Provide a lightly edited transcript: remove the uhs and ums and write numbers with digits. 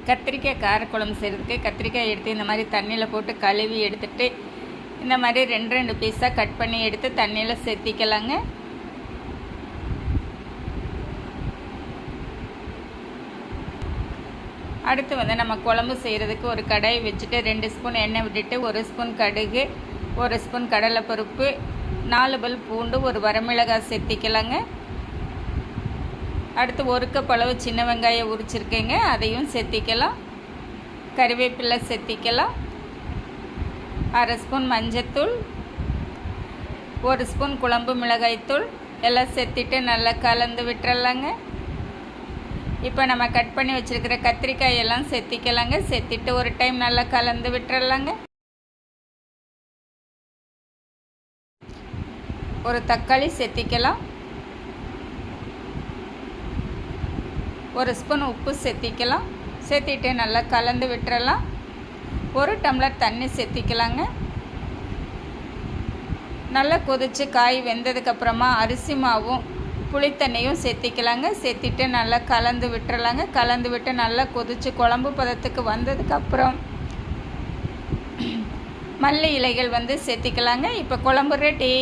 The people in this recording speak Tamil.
கத்திரிக்காய் காரக்குழம்பு செய்கிறதுக்கு கத்திரிக்காய் எடுத்து இந்த மாதிரி தண்ணியில் போட்டு கழுவி எடுத்துகிட்டு இந்த மாதிரி 2 பீஸாக கட் பண்ணி எடுத்து தண்ணியில் சேர்த்திக்கலாங்க. அடுத்து வந்து நம்ம குழம்பு செய்கிறதுக்கு ஒரு கடாய் வச்சுட்டு 2 ஸ்பூன் எண்ணெய் விட்டுட்டு 1 ஸ்பூன் கடுகு, 1 ஸ்பூன் கடலைப்பருப்பு, 4 பல் பூண்டு, ஒரு வரமிளகாய் சேர்த்திக்கலாங்க. அடுத்து 1 கப் அளவு சின்ன வெங்காயம் உரிச்சிருக்கேங்க, அதையும் சேர்த்திக்கலாம். கறிவேப்பிலை சேர்த்திக்கலாம். 1/2 ஸ்பூன் மஞ்சத்தூள், 1 ஸ்பூன் குழம்பு மிளகாய்த்தூள் எல்லாம் சேர்த்திட்டு நல்லா கலந்து விட்டுறலாங்க. இப்போ நம்ம கட் பண்ணி வச்சுருக்கிற கத்திரிக்காய் எல்லாம் சேர்த்திக்கலாங்க. சேர்த்திட்டு ஒரு டைம் நல்லா கலந்து விட்டுறலாங்க. ஒரு தக்காளி சேர்த்திக்கலாம். 1 ஸ்பூன் உப்பு சேர்த்திக்கலாம். சேர்த்திட்டு நல்லா கலந்து விட்டுறலாம். 1 டம்ளர் தண்ணி சேர்த்திக்கலாங்க. நல்லா கொதித்து காய் வெந்ததுக்கப்புறமா அரிசி மாவும் புளித்தண்ணியும் சேர்த்திக்கலாங்க. சேர்த்திட்டு நல்லா கலந்து விட்டுறலாங்க. கலந்து விட்டு நல்லா கொதித்து குழம்பு பதத்துக்கு வந்ததுக்கப்புறம் மல்லி இலைகள் வந்து சேர்த்திக்கலாங்க. இப்போ குழம்பு ரெடி.